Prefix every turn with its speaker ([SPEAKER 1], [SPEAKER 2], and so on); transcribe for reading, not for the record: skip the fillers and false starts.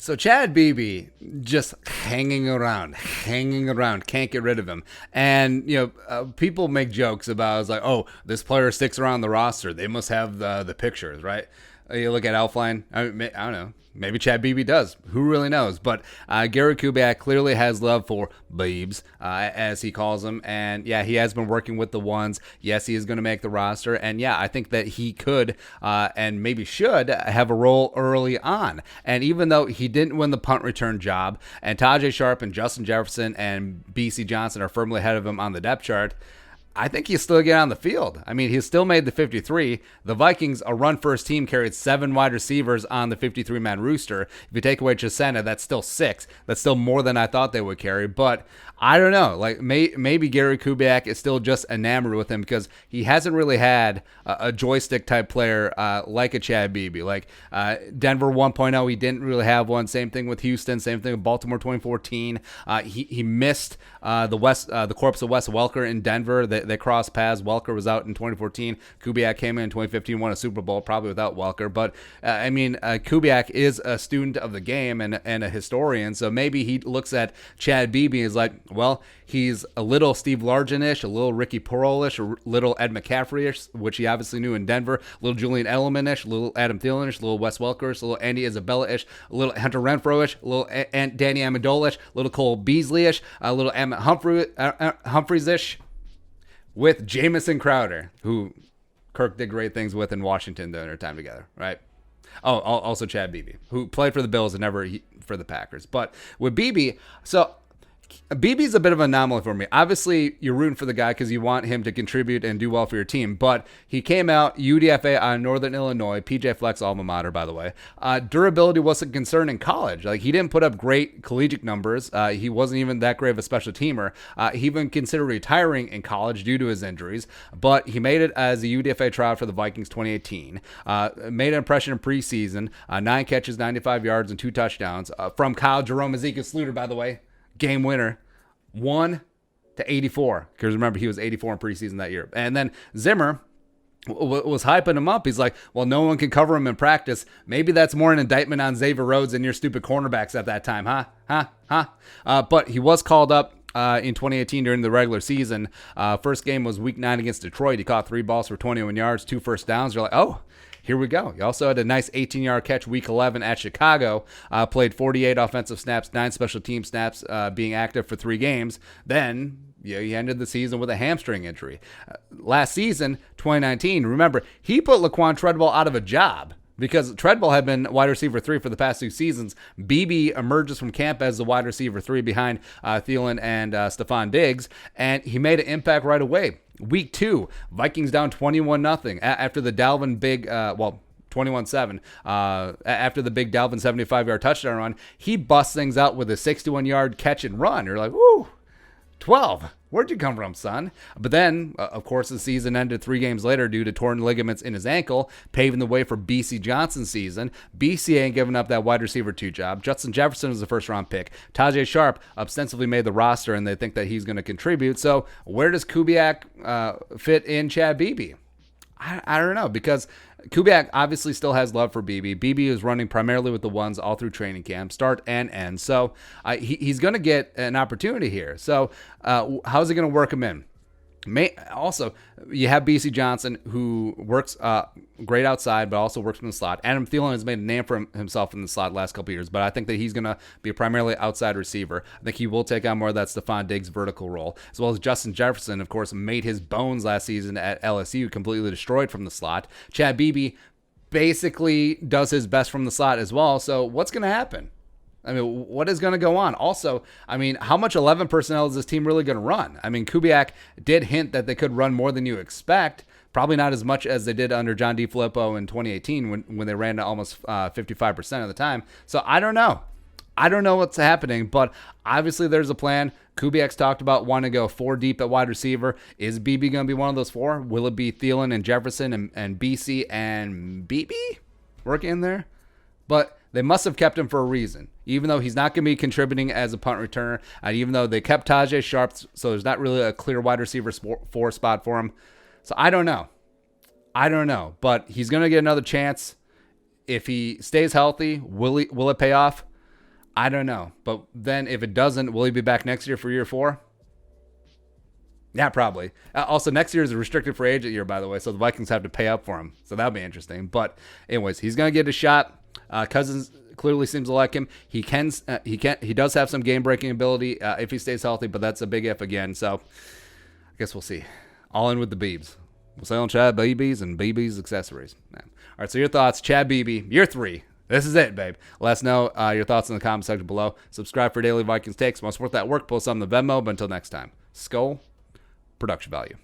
[SPEAKER 1] So Chad Beebe just hanging around, can't get rid of him. And people make jokes about it's like, oh, this player sticks around the roster. They must have the pictures, right? You look at Elfline. I don't know. Maybe Chad Beebe does. Who really knows? But Gary Kubiak clearly has love for Beebs, as he calls them. And, yeah, he has been working with the ones. Yes, he is going to make the roster. And, yeah, I think that he could and maybe should have a role early on. And even though he didn't win the punt return job, and Tajay Sharp and Justin Jefferson and B.C. Johnson are firmly ahead of him on the depth chart, I think he'll still get on the field. I mean, he's still made the 53. The Vikings, a run-first team, carried 7 wide receivers on the 53-man rooster. If you take away Chisena, that's still 6. That's still more than I thought they would carry. But I don't know. Like maybe Gary Kubiak is still just enamored with him because he hasn't really had a joystick-type player like a Chad Beebe. Like Denver 1.0, he didn't really have one. Same thing with Houston. Same thing with Baltimore 2014. He missed the corpse of Wes Welker in Denver. They crossed paths. Welker was out in 2014. Kubiak came in 2015, won a Super Bowl, probably without Welker. But, Kubiak is a student of the game and a historian, so maybe he looks at Chad Beebe and is like, well, he's a little Steve Largent-ish, a little Ricky Pearl-ish, a little Ed McCaffrey-ish, which he obviously knew in Denver, a little Julian Edelman-ish, a little Adam Thielen-ish, a little Wes Welker-ish, a little Andy Isabella-ish, a little Hunter Renfro-ish, a little Danny Amendola-ish, a little Cole Beasley-ish, a little Emmett Humphries-ish, with Jamison Crowder, who Kirk did great things with in Washington during their time together, right? Oh, also Chad Beebe, who played for the Bills and never for the Packers. But with Beebe, so Beebe's a bit of an anomaly for me. Obviously, you're rooting for the guy because you want him to contribute and do well for your team. But he came out, UDFA out of Northern Illinois, PJ Fleck's alma mater, by the way. Durability wasn't a concern in college. Like, he didn't put up great collegiate numbers. He wasn't even that great of a special teamer. He even considered retiring in college due to his injuries. But he made it as a UDFA tryout for the Vikings 2018. Made an impression in preseason. 9 catches, 95 yards, and 2 touchdowns. From Kyle Jerome Ezekiel Sluter, by the way. Game winner, 1-84. Because remember, he was 84 in preseason that year. And then Zimmer was hyping him up. He's like, well, no one can cover him in practice. Maybe that's more an indictment on Xavier Rhodes and your stupid cornerbacks at that time, huh? But he was called up in 2018 during the regular season. First game was week 9 against Detroit. He caught 3 balls for 21 yards, 2 first downs. You're like, oh, here we go. He also had a nice 18-yard catch week 11 at Chicago. Played 48 offensive snaps, 9 special team snaps, being active for 3 games. Then he ended the season with a hamstring injury. Last season, 2019, remember, he put Laquan Treadwell out of a job because Treadwell had been wide receiver 3 for the past 2 seasons. Beebe emerges from camp as the wide receiver 3 behind Thielen and Stephon Diggs, and he made an impact right away. Week 2, Vikings down 21-0 after the Dalvin big, 21-7. After the big Dalvin 75-yard touchdown run, he busts things out with a 61-yard catch and run. You're like, woo, 12. Where'd you come from, son? But then, of course, the season ended 3 games later due to torn ligaments in his ankle, paving the way for B.C. Johnson's season. B.C. ain't giving up that wide receiver 2 job. Justin Jefferson was the first-round pick. Tajay Sharp ostensibly made the roster, and they think that he's going to contribute. So where does Kubiak fit in Chad Beebe? I don't know, because Kubiak obviously still has love for Beebe. Beebe is running primarily with the ones all through training camp, start and end. So he's going to get an opportunity here. So how's it going to work him in? Also, you have B.C. Johnson, who works great outside, but also works from the slot. Adam Thielen has made a name for himself in the slot the last couple of years, but I think that he's going to be a primarily outside receiver. I think he will take on more of that Stephon Diggs vertical role, as well as Justin Jefferson, of course, made his bones last season at LSU, completely destroyed from the slot. Chad Beebe basically does his best from the slot as well, so what's going to happen? I mean, what is going to go on? Also, I mean, how much 11 personnel is this team really going to run? I mean, Kubiak did hint that they could run more than you expect. Probably not as much as they did under John DeFilippo in 2018 when they ran to almost 55% of the time. So I don't know. I don't know what's happening, but obviously there's a plan. Kubiak's talked about wanting to go 4 deep at wide receiver. Is Beebe going to be one of those 4? Will it be Thielen and Jefferson and BC and Beebe working in there? But they must have kept him for a reason, even though he's not going to be contributing as a punt returner, and even though they kept Tajay Sharp, so there's not really a clear wide receiver 4 spot for him. So I don't know. But he's going to get another chance. If he stays healthy, will it pay off? I don't know. But then if it doesn't, will he be back next year for year 4? Yeah, probably. Also, next year is a restricted free agent year, by the way, so the Vikings have to pay up for him. So that'll be interesting. But anyways, he's gonna get a shot. Cousins clearly seems to like him. He does have some game breaking ability if he stays healthy, but that's a big if again. So I guess we'll see. All in with the Beebs. We'll sell on Chad Beebe's and Beebe's accessories. Yeah. All right, so your thoughts, Chad Beebe, year 3. This is it, babe. Let us know your thoughts in the comment section below. Subscribe for daily Vikings takes. Most worth that work. Post on the Venmo. But until next time, Skull. Production value.